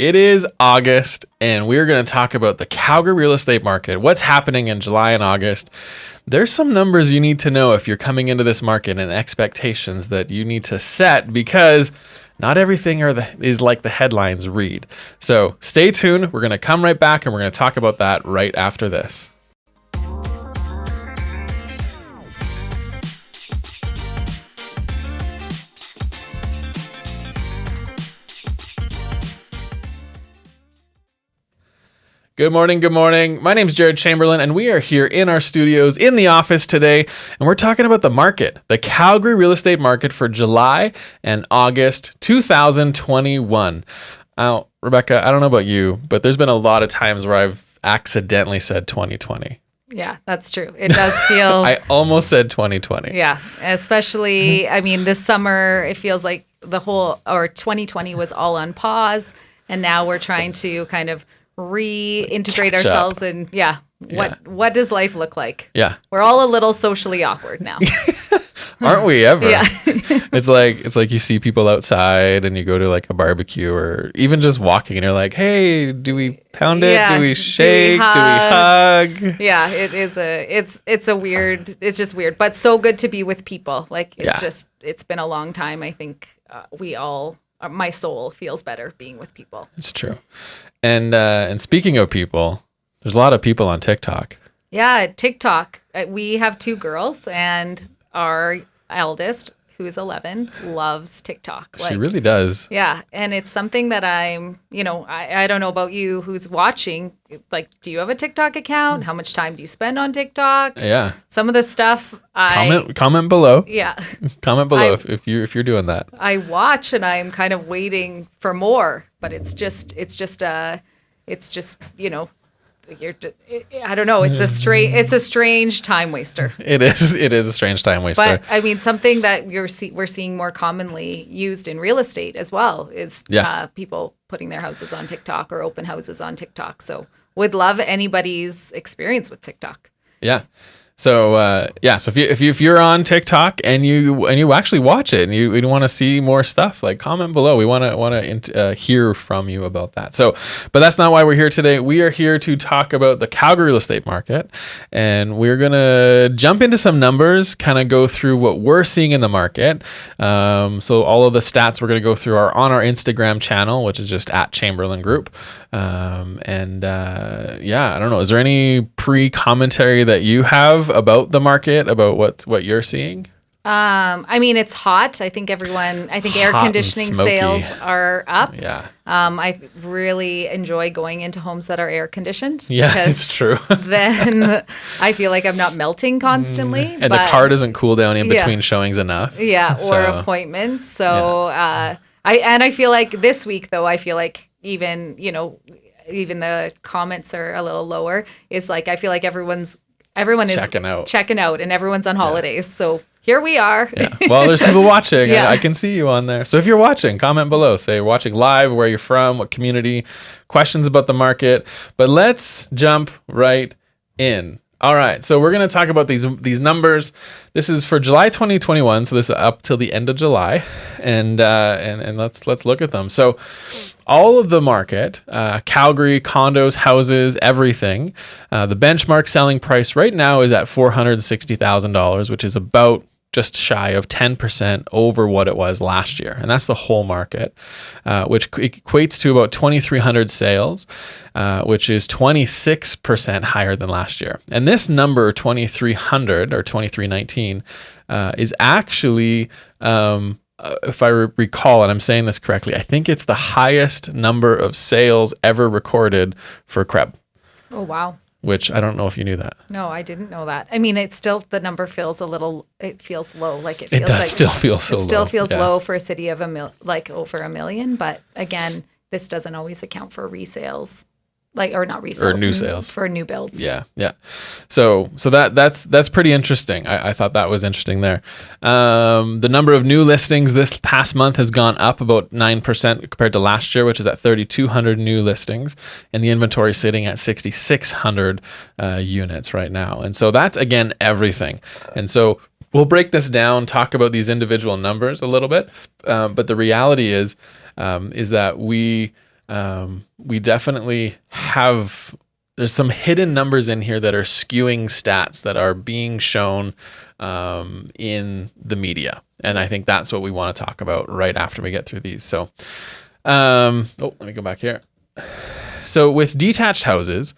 It is August, and we're going to talk about the Calgary real estate market, what's happening in July and August. There's some numbers you need to know if you're coming into this market and expectations that you need to set because not everything is like the headlines read. So stay tuned. We're going to come right back, and we're going to talk about that right after this. Good morning. My name's Jared Chamberlain, and we are here in our studios in the office today, and we're talking about the market, the Calgary real estate market for July and August 2021. Now, Rebecca, I don't know about you, but there's been a lot of times where I've accidentally said 2020. Yeah, that's true. It does feel... I almost said 2020. Yeah, especially, this summer, it feels like 2020 was all on pause, and now we're trying to kind of reintegrate ourselves and what does life look like? Yeah. We're all a little socially awkward now. Aren't we ever? Yeah. It's like you see people outside and you go to like a barbecue or even just walking and you're like, hey, do we pound it? Yeah. Do we shake? Do we hug? Yeah, it's just weird, but so good to be with people. Like it's been a long time. I think my soul feels better being with people. It's true. And speaking of people, there's a lot of people on TikTok. Yeah, TikTok. We have two girls, and our eldest, who is 11, loves TikTok. She really does. Yeah, and it's something that I don't know about you who's watching. Like, do you have a TikTok account? How much time do you spend on TikTok? Yeah. Some of the stuff comment below. Yeah. Comment below if you're doing that. I watch and I'm kind of waiting for more, but I don't know. It's a strange time waster. It is a strange time waster. But something that we're seeing more commonly used in real estate as well is people putting their houses on TikTok or open houses on TikTok. So would love anybody's experience with TikTok. Yeah. So so if you're on TikTok and you actually watch it and you want to see more stuff, like comment below. We want to hear from you about that. So, but that's not why we're here today. We are here to talk about the Calgary real estate market, and we're gonna jump into some numbers, kind of go through what we're seeing in the market. So all of the stats we're gonna go through are on our Instagram channel, which is just @Chamberlain Group. I don't know. Is there any pre-commentary that you have about the market, about what you're seeing? It's hot. I think air conditioning sales are up. Yeah. I really enjoy going into homes that are air conditioned. Yeah, it's true. Then I feel like I'm not melting constantly. And the car doesn't cool down in between showings enough. Yeah, or appointments. So, I feel like this week though, even the comments are a little lower. Is like I feel like everyone is checking out and everyone's on holidays. So here we are. Yeah. Well, there's people watching. Yeah. I can see you on there. So if you're watching, comment below. Say you're watching live, where you're from, what community, questions about the market. But let's jump right in. All right, so we're going to talk about these numbers. This is for July 2021, so this is up till the end of July, and let's look at them. So all of the market, Calgary, condos, houses, everything, the benchmark selling price right now is at $460,000, which is about just shy of 10% over what it was last year. And that's the whole market, which equates to about 2,300 sales, which is 26% higher than last year. And this number, 2,300 or 2,319, is actually, if I recall, and I'm saying this correctly, I think it's the highest number of sales ever recorded for CREB. Oh, wow. Which I don't know if you knew that. No, I didn't know that. It's still, the number feels low. It still feels low for a city of over 1 million. But again, this doesn't always account for resales. Or not resales. Or new sales. For new builds. Yeah. So that's pretty interesting. I thought that was interesting there. The number of new listings this past month has gone up about 9% compared to last year, which is at 3,200 new listings. And the inventory sitting at 6,600 units right now. And so that's, again, everything. And so we'll break this down, talk about these individual numbers a little bit. But the reality is that we... we definitely have, there's some hidden numbers in here that are skewing stats that are being shown in the media. And I think that's what we want to talk about right after we get through these. So, let me go back here. So with detached houses,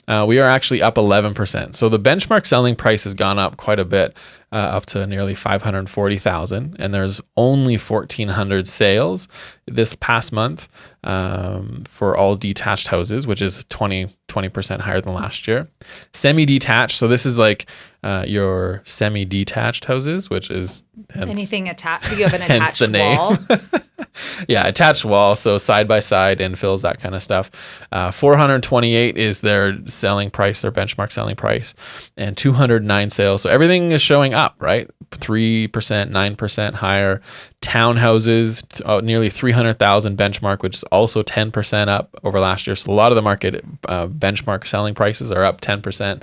we are actually up 11%. So the benchmark selling price has gone up quite a bit, up to nearly 540,000, and there's only 1,400 sales this past month for all detached houses, which is 20% higher than last year. Semi-detached, so this is like your semi-detached houses, which is anything attached. You have an hence attached the name. wall. Yeah, attached wall, so side by side infills, that kind of stuff. 428 is their selling price, their benchmark selling price, and 209 sales. So everything is showing up, right? 3%, 9% higher. Townhouses, nearly 300,000 benchmark, which is also 10% up over last year. So a lot of the market benchmark selling prices are up 10%.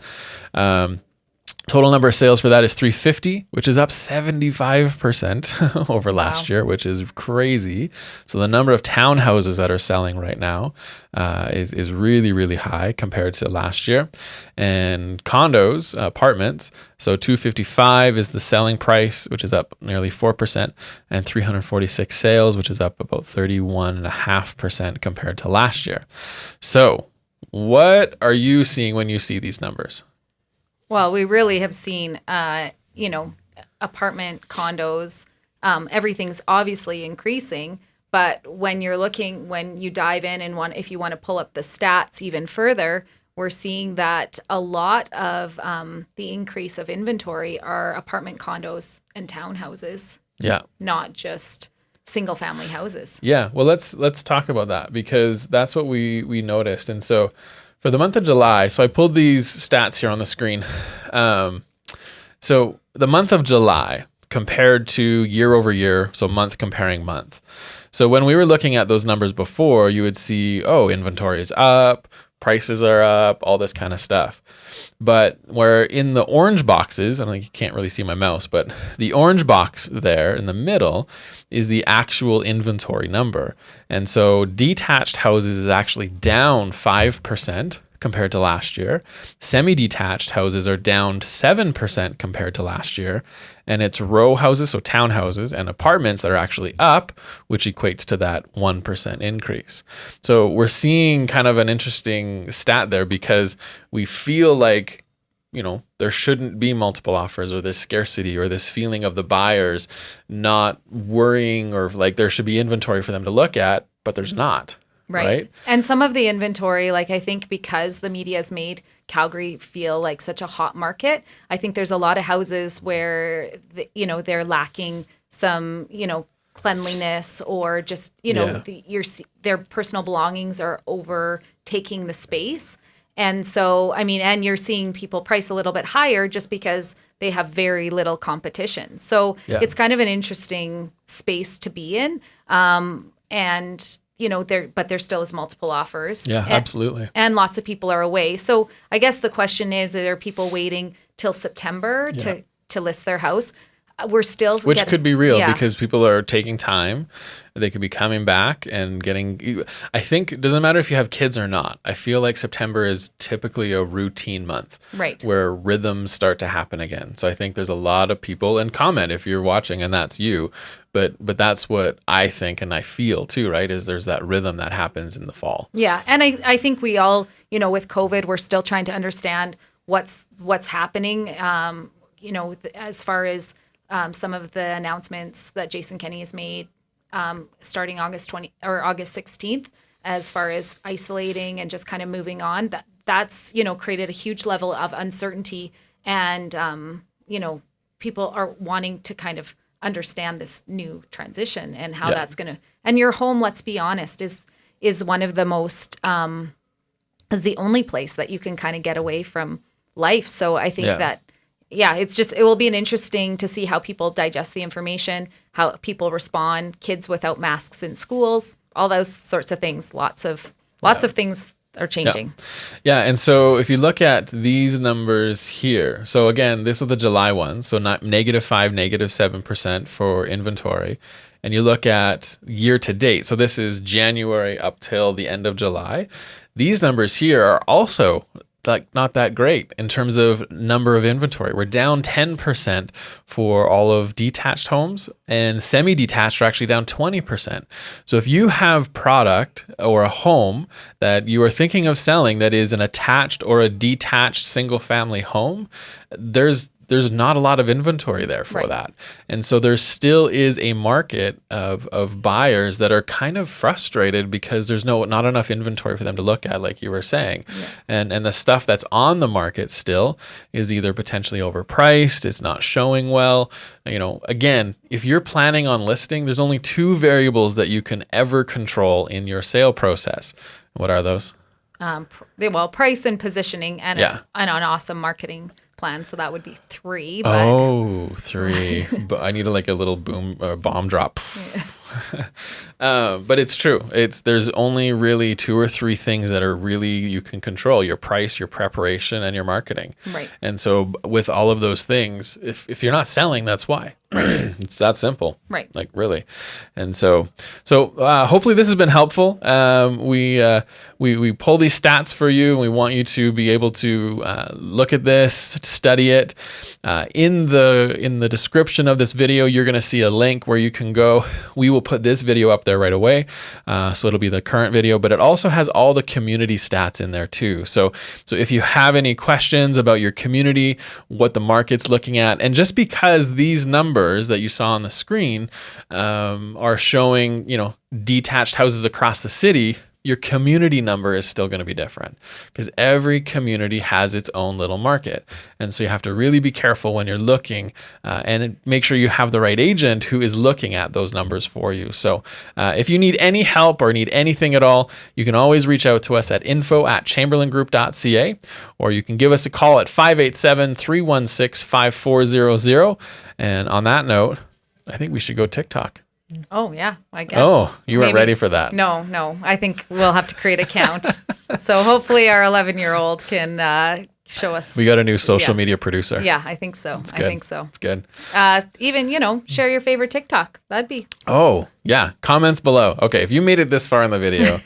Total number of sales for that is 350, which is up 75% over last year, which is crazy. So the number of townhouses that are selling right now is really, really high compared to last year. And condos, apartments, so 255 is the selling price, which is up nearly 4%, and 346 sales, which is up about 31.5% compared to last year. So what are you seeing when you see these numbers? Well, we really have seen, apartment condos, everything's obviously increasing. But when you dive in and if you want to pull up the stats even further, we're seeing that a lot of the increase of inventory are apartment condos and townhouses. Yeah. Not just single family houses. Yeah. Well, let's talk about that, because that's what we noticed. And so for the month of July, so I pulled these stats here on the screen. So the month of July compared to year over year, so month comparing month. So when we were looking at those numbers before, you would see, inventory is up, prices are up, all this kind of stuff. But where in the orange boxes, I you can't really see my mouse, but the orange box there in the middle is the actual inventory number. And so detached houses is actually down 5% compared to last year. Semi-detached houses are down 7% compared to last year. And it's row houses, so townhouses and apartments that are actually up, which equates to that 1% increase. So we're seeing kind of an interesting stat there, because we feel like, there shouldn't be multiple offers or this scarcity or this feeling of the buyers not worrying, or like there should be inventory for them to look at, but there's not. Right. And some of the inventory, like I think because the media has made Calgary feel like such a hot market, I think there's a lot of houses where, they're lacking some, cleanliness, or just, their personal belongings are overtaking the space. And so, and you're seeing people price a little bit higher just because they have very little competition. So it's kind of an interesting space to be in. But there still is multiple offers. Yeah, absolutely. And lots of people are away. So I guess the question is, are people waiting till September to list their house? We're still Which could be real, because people are taking time. They could be coming back and getting, I think it doesn't matter if you have kids or not. I feel like September is typically a routine month, right, where rhythms start to happen again. So I think there's a lot of people, and comment if you're watching and that's you, but that's what I think and I feel too, right? Is there's that rhythm that happens in the fall. Yeah. And I think we all, with COVID, we're still trying to understand what's happening, as far as some of the announcements that Jason Kenney has made starting August 16th, as far as isolating and just kind of moving on. That's created a huge level of uncertainty, and people are wanting to kind of understand this new transition and how that's going to. And your home, let's be honest, is one of the most is the only place that you can kind of get away from life. So I think that. Yeah, it will be an interesting to see how people digest the information, how people respond, kids without masks in schools, all those sorts of things. Lots of things are changing. Yeah, and so if you look at these numbers here, so again, this was the July one, so not -5, -7% for inventory. and you look at year to date, so this is January up till the end of July, these numbers here are also like not that great in terms of number of inventory. We're down 10% for all of detached homes, and semi-detached are actually down 20%. So if you have product or a home that you are thinking of selling that is an attached or a detached single family home, there's not a lot of inventory there for that. And so there still is a market of buyers that are kind of frustrated because there's not enough inventory for them to look at, like you were saying. And the stuff that's on the market still is either potentially overpriced, it's not showing well. You know, again, if you're planning on listing, there's only two variables that you can ever control in your sale process. What are those? Price and positioning and an awesome marketing plan. So that would be 3. But 3. But I need a little bomb drop. But it's true. There's only really 2 or 3 things that are really you can control: your price, your preparation, and your marketing. Right. And so with all of those things, if you're not selling, that's why. It's that simple. Right. Like really. And so hopefully this has been helpful. We pull these stats for you, and we want you to be able to look at this, study it. In the description of this video, you're going to see a link where you can go. We will put this video up there right away. So it'll be the current video, but it also has all the community stats in there too. So if you have any questions about your community, what the market's looking at, and just because these numbers that you saw on the screen are showing, detached houses across the city, your community number is still going to be different because every community has its own little market. And so you have to really be careful when you're looking and make sure you have the right agent who is looking at those numbers for you. So if you need any help or need anything at all, you can always reach out to us at info@chamberlaingroup.ca, or you can give us a call at 587-316-5400. And on that note, I think we should go TikTok. Oh, yeah, I guess. Oh, you weren't ready for that. No. I think we'll have to create a count. So hopefully our 11-year-old can show us. We got a new social media producer. Yeah, I think so. It's good. It's good. Even, share your favorite TikTok. That'd be. Oh, yeah. Comments below. Okay, if you made it this far in the video,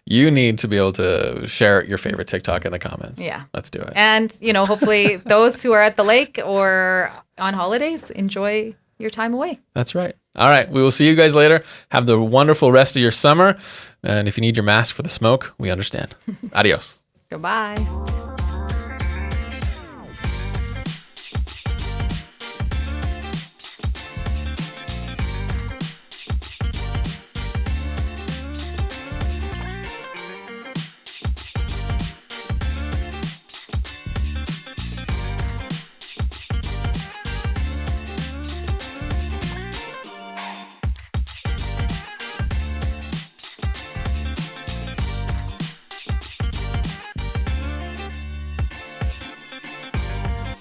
you need to be able to share your favorite TikTok in the comments. Yeah. Let's do it. And, hopefully those who are at the lake or on holidays, enjoy your time away. That's right. All right. We will see you guys later. Have the wonderful rest of your summer. And if you need your mask for the smoke, we understand. Adios. Goodbye.